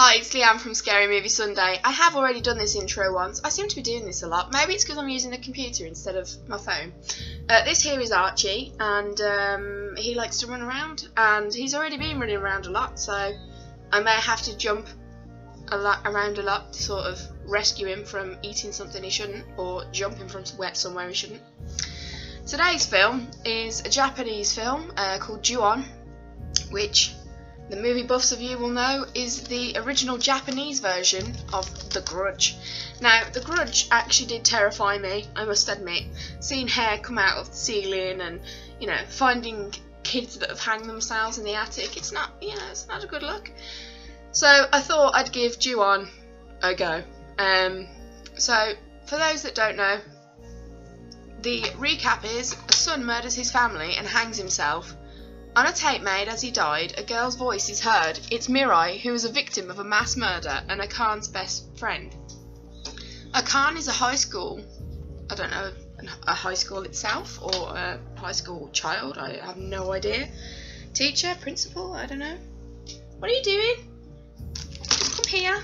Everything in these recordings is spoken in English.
Hi, it's Leanne from Scary Movie Sunday. I have already done this intro once. I seem to be doing this a lot. Maybe it's because I'm using the computer instead of my phone. This here is Archie, and he likes to run around, and he's already been running around a lot, so I may have to jump around a lot to sort of rescue him from eating something he shouldn't, or jumping from somewhere he shouldn't. Today's film is a Japanese film called Ju-On, which the movie buffs of you will know is the original Japanese version of The Grudge. Now, The Grudge actually did terrify me, I must admit. Seeing hair come out of the ceiling and, finding kids that have hanged themselves in the attic, it's not a good look. So I thought I'd give Ju-On a go. So, for those that don't know, the recap is a son murders his family and hangs himself. On a tape made as he died, a girl's voice is heard. It's Mirai, who is a victim of a mass murder and Akan's best friend. Akan is a high school, I don't know, a high school itself, or a high school child, I have no idea. Teacher, principal, I don't know. What are you doing? Just come here.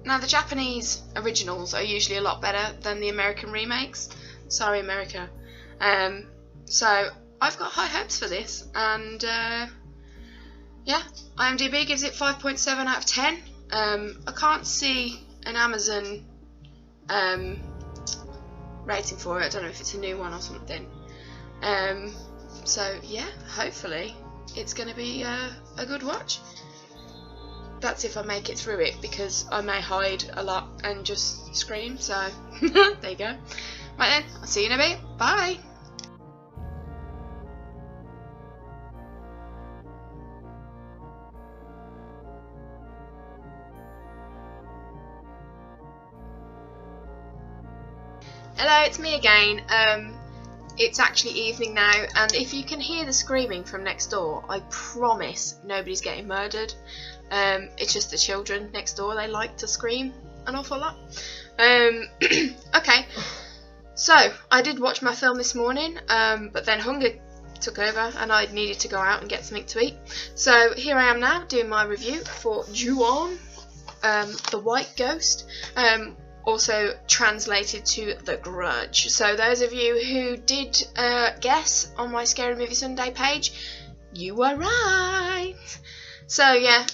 Now the Japanese originals are usually a lot better than the American remakes. Sorry, America. So I've got high hopes for this, and IMDb gives it 5.7 out of 10. I can't see an Amazon rating for it. I don't know if it's a new one or something. Hopefully it's going to be a good watch. That's if I make it through it, because I may hide a lot and just scream, so there you go. Right then, I'll see you in a bit. Bye! Hello, it's me again. It's actually evening now, and if you can hear the screaming from next door, I promise nobody's getting murdered. It's just the children next door, they like to scream an awful lot. Okay, so I did watch my film this morning, but then hunger took over and I needed to go out and get something to eat. So here I am now doing my review for Ju-On, The White Ghost, also translated to The Grudge. So those of you who did guess on my Scary Movie Sunday page, you were right. So yeah,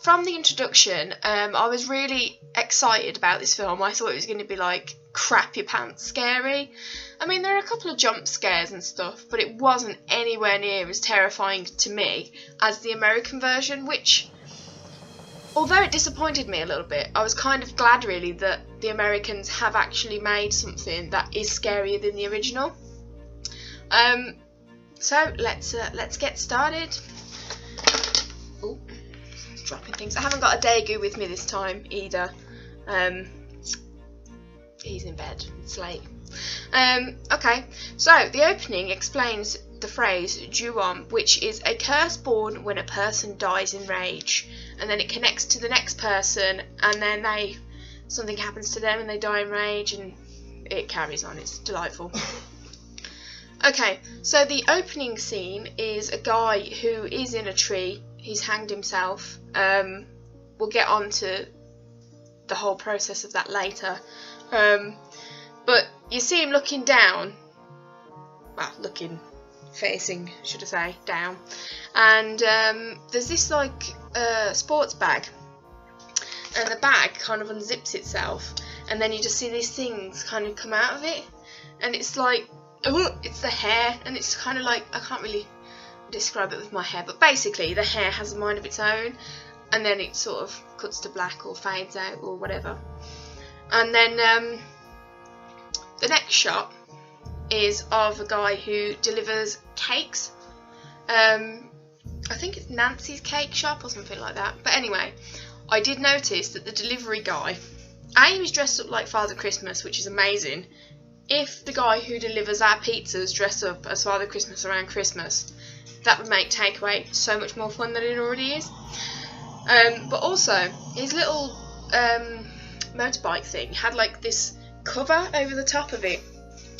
from the introduction, I was really excited about this film. I thought it was going to be like crap your pants scary. I mean, there are a couple of jump scares and stuff, but it wasn't anywhere near as terrifying to me as the American version, which, although it disappointed me a little bit, I was kind of glad really that the Americans have actually made something that is scarier than the original. So let's get started. Oh, dropping things. I haven't got a Daegu with me this time either. He's in bed. It's late. Okay, so the opening explains the phrase Ju-On, which is a curse born when a person dies in rage, and then it connects to the next person, and then something happens to them and they die in rage, and it carries on. It's delightful. Okay, so the opening scene is a guy who is in a tree. He's hanged himself. We'll get on to the whole process of that later. But you see him looking down. Well, facing, should I say, down. And there's this sports bag. And the bag kind of unzips itself. And then you just see these things kind of come out of it. And it's like, it's the hair. And it's kind of like, I can't really describe it with my hair, but basically the hair has a mind of its own, and then it sort of cuts to black or fades out or whatever. And then the next shot is of a guy who delivers cakes. I think it's Nancy's Cake Shop or something like that. But anyway, I did notice that the delivery guy, he was dressed up like Father Christmas, which is amazing. If the guy who delivers our pizzas dressed up as Father Christmas around Christmas, that would make takeaway so much more fun than it already is. But also, his little motorbike thing had like this cover over the top of it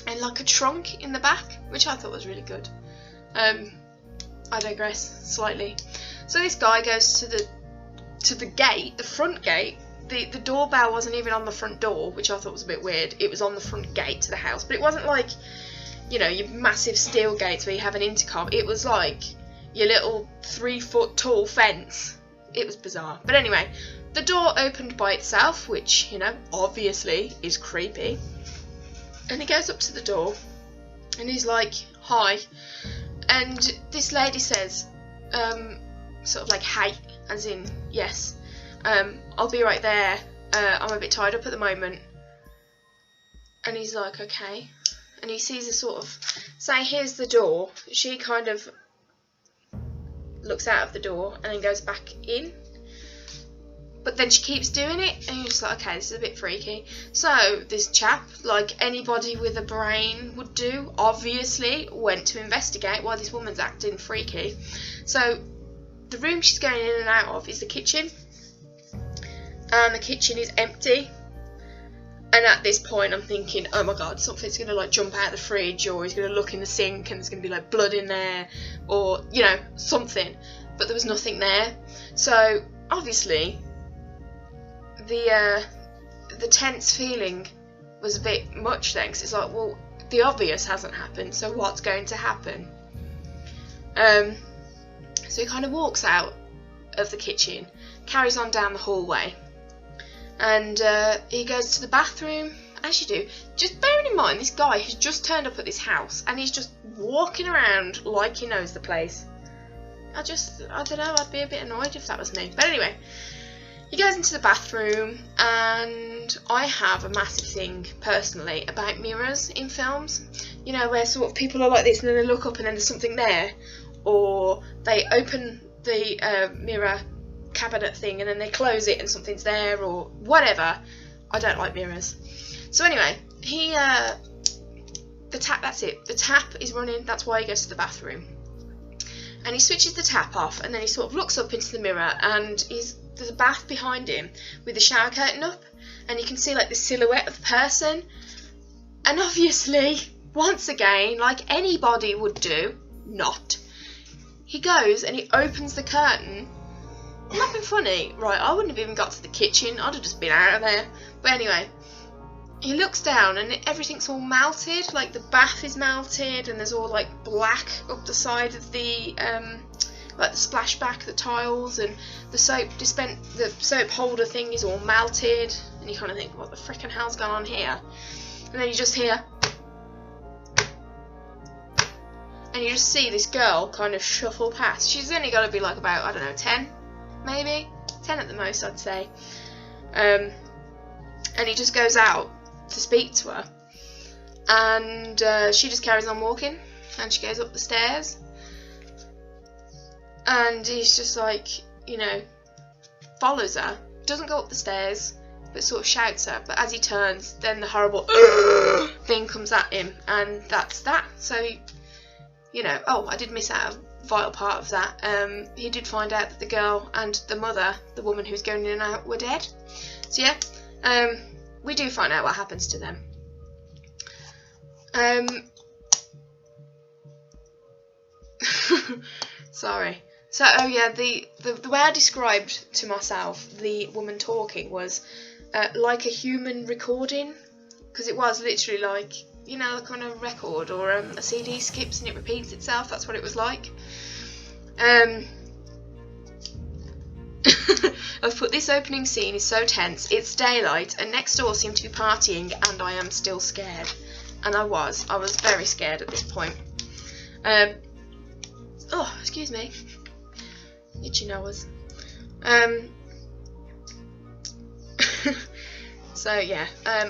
and like a trunk in the back, which I thought was really good. I digress slightly. So this guy goes to the gate, the front gate. The doorbell wasn't even on the front door, which I thought was a bit weird. It was on the front gate to the house, but it wasn't like, you know, your massive steel gates where you have an intercom. It was like your little 3-foot tall fence. It was bizarre. But anyway, the door opened by itself, which, you know, obviously is creepy. And he goes up to the door and he's like, hi. And this lady says, sort of like, hey, as in, yes. I'll be right there. I'm a bit tied up at the moment. And he's like, okay. And he sees her sort of say, here's the door. She kind of looks out of the door and then goes back in. But then she keeps doing it, and you're just like, okay, this is a bit freaky. So this chap, like anybody with a brain would do, obviously went to investigate why this woman's acting freaky. So the room she's going in and out of is the kitchen. And the kitchen is empty, and at this point I'm thinking, oh my god, something's gonna like jump out of the fridge, or he's gonna look in the sink and there's gonna be like blood in there, or you know, something. But there was nothing there. So obviously the tense feeling was a bit much then, because it's like, well, the obvious hasn't happened, so what's going to happen? So he kind of walks out of the kitchen, carries on down the hallway, and he goes to the bathroom, as you do. Just bearing in mind, this guy has just turned up at this house, and he's just walking around like he knows the place. I don't know, I'd be a bit annoyed if that was me. But anyway, he goes into the bathroom, and I have a massive thing, personally, about mirrors in films. You know, where sort of people are like this, and then they look up and then there's something there, or they open the mirror cabinet thing and then they close it and something's there, or whatever. I don't like mirrors. So anyway, the tap is running, that's why he goes to the bathroom. And he switches the tap off, and then he sort of looks up into the mirror, and there's a bath behind him with the shower curtain up, and you can see like the silhouette of the person. And obviously, once again, like anybody would do, not. He goes and he opens the curtain. Not been funny, right? I wouldn't have even got to the kitchen. I'd have just been out of there. But anyway, he looks down and everything's all melted. Like the bath is melted, and there's all like black up the side of the like the splashback, the tiles, and the soap holder thing is all melted. And you kind of think, what the frickin' hell's going on here? And then you just hear, and you just see this girl kind of shuffle past. She's only got to be like about, I don't know, 10, maybe 10 at the most, I'd say. And he just goes out to speak to her, and she just carries on walking, and she goes up the stairs, and he's just like, you know, follows her, doesn't go up the stairs, but sort of shouts her. But as he turns, then the horrible thing comes at him, and that's that. So, you know, oh, I did miss out a vital part of that. He did find out that the girl and the mother, the woman who's going in and out, were dead. So yeah, we do find out what happens to them. Sorry. So, oh yeah, the way I described to myself the woman talking was like a human recording, because it was literally like, you know, a kind of record, or a CD skips and it repeats itself. That's what it was like. I've put this opening scene is so tense. It's daylight, and next door seem to be partying, and I am still scared. And I was very scared at this point. Oh, excuse me. Itchy nose. So yeah,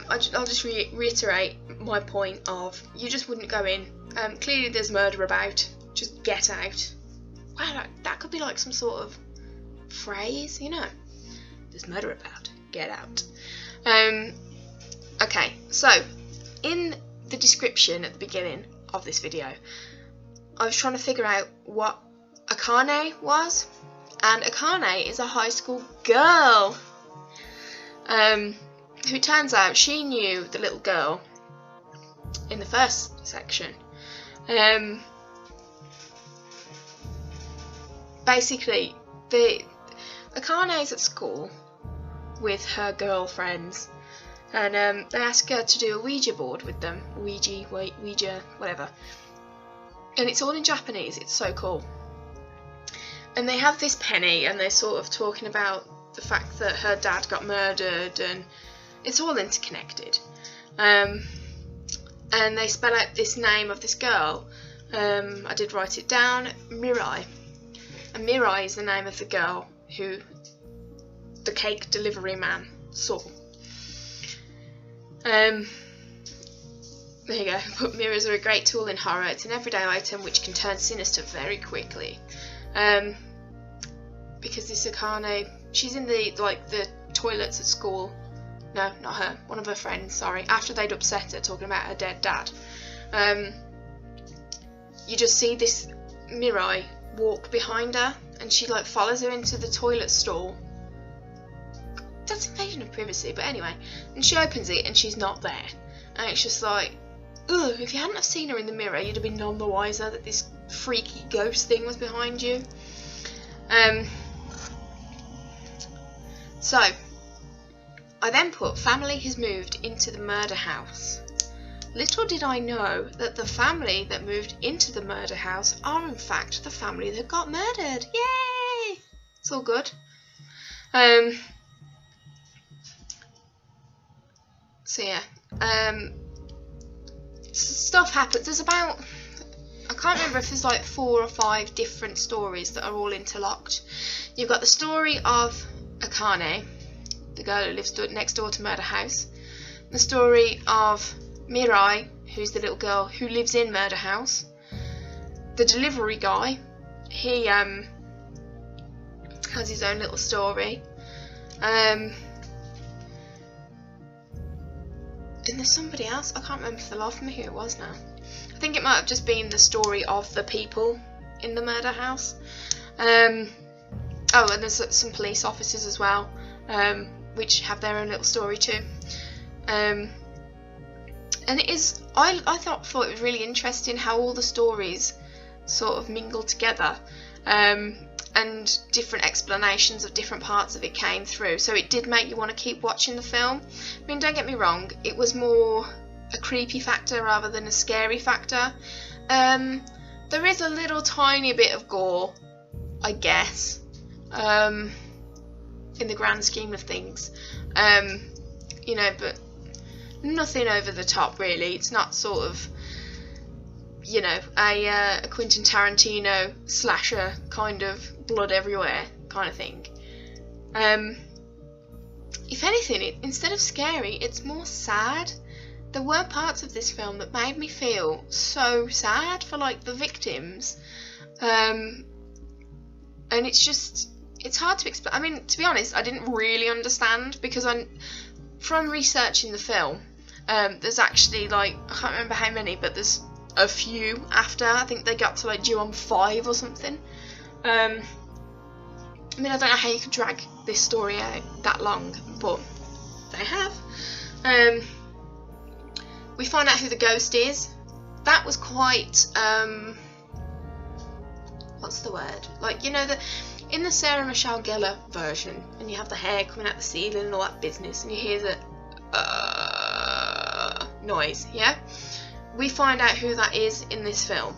I'll just reiterate my point of, you just wouldn't go in. Clearly there's murder about. Just get out. Wow, that could be like some sort of phrase, you know. There's murder about. Get out. Okay, so in the description at the beginning of this video, I was trying to figure out what Akane was, and Akane is a high school girl, who turns out she knew the little girl in the first section, basically, Akane's at school with her girlfriends, and they ask her to do a Ouija board with them. Ouija, whatever. And it's all in Japanese. It's so cool. And they have this penny, and they're sort of talking about the fact that her dad got murdered, and it's all interconnected. And they spell out this name of this girl. I did write it down, Mirai. And Mirai is the name of the girl who the cake delivery man saw. There you go. But mirrors are a great tool in horror. It's an everyday item which can turn sinister very quickly. Because this Akane, she's in the toilets at school. No, not her. One of her friends. Sorry. After they'd upset her, talking about her dead dad. You just see this Mirai walk behind her, and she like follows her into the toilet stall. That's invasion of privacy, but anyway. And she opens it, and she's not there. And it's just like, ugh, if you hadn't have seen her in the mirror, you'd have been none the wiser that this freaky ghost thing was behind you. So, I then put family has moved into the murder house. Little did I know that the family that moved into the murder house are in fact the family that got murdered. Yay! It's all good. So yeah, stuff happens. There's about, I can't remember if there's like 4 or 5 different stories that are all interlocked. You've got the story of Akane, the girl who lives next door to Murder House. The story of Mirai, who's the little girl who lives in Murder House. The delivery guy, he has his own little story. And there's somebody else, I can't remember for the life of me who it was now. I think it might have just been the story of the people in the murder house. Oh, and there's some police officers as well, which have their own little story too. And it is, I thought it was really interesting how all the stories sort of mingle together, and different explanations of different parts of it came through, so it did make you want to keep watching the film. I mean, don't get me wrong, it was more a creepy factor rather than a scary factor. There is a little tiny bit of gore, I guess, in the grand scheme of things, you know, but nothing over the top really. It's not sort of, you know, a Quentin Tarantino slasher kind of blood everywhere kind of thing. If anything, instead of scary, it's more sad. There were parts of this film that made me feel so sad for like the victims, and it's hard to explain. I mean, to be honest, I didn't really understand, because from researching the film, there's actually like, I can't remember how many, but there's a few after. I think they got to like Ju-on 5 or something. I mean, I don't know how you could drag this story out that long, but they have. We find out who the ghost is. That was quite, what's the word? Like, you know, in the Sarah Michelle Gellar version, and you have the hair coming out the ceiling and all that business, and you hear the noise, yeah? We find out who that is in this film.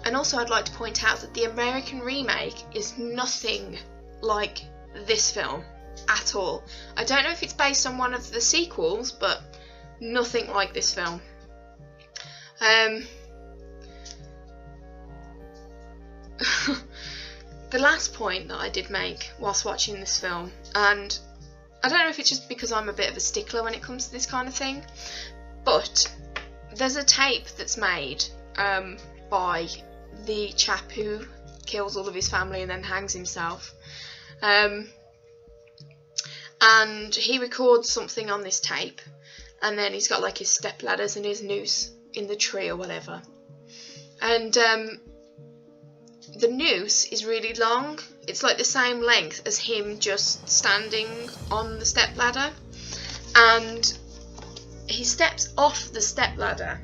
And also I'd like to point out that the American remake is nothing like this film at all. I don't know if it's based on one of the sequels, but nothing like this film. The last point that I did make whilst watching this film, and I don't know if it's just because I'm a bit of a stickler when it comes to this kind of thing, but there's a tape that's made by the chap who kills all of his family and then hangs himself, and he records something on this tape, and then he's got like his step ladders and his noose in the tree or whatever, and the noose is really long. It's like the same length as him just standing on the step ladder, and he steps off the step ladder,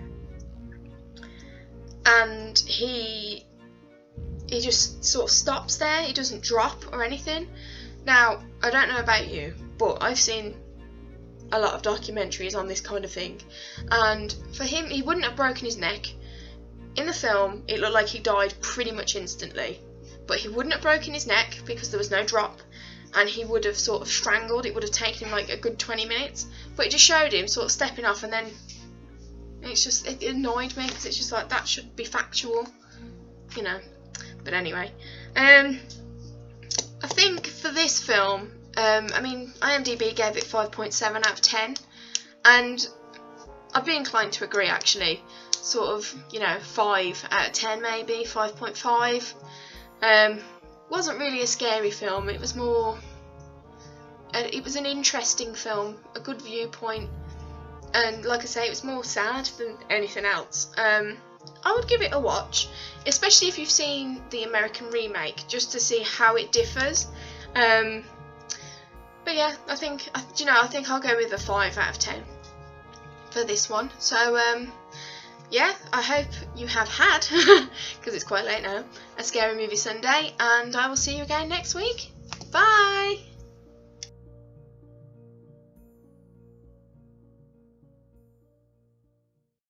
and he he just sort of stops there. He doesn't drop or anything. Now, I don't know about you, but I've seen a lot of documentaries on this kind of thing, and for him, he wouldn't have broken his neck. In the film, it looked like he died pretty much instantly, but he wouldn't have broken his neck because there was no drop, and he would have sort of strangled. It would have taken him like a good 20 minutes, but it just showed him sort of stepping off, and then it annoyed me because it's just like, that should be factual, you know. But anyway, I think for this film, I mean, IMDb gave it 5.7 out of 10, and I'd be inclined to agree actually. Sort of, you know, 5 out of 10 maybe, 5.5. Wasn't really a scary film. It was more, it was an interesting film, a good viewpoint, and like I say, it was more sad than anything else. I would give it a watch, especially if you've seen the American remake, just to see how it differs. But yeah, I think I'll go with a 5 out of 10 for this one. So yeah, I hope you have had, because it's quite late now, a Scary Movie Sunday, and I will see you again next week. Bye!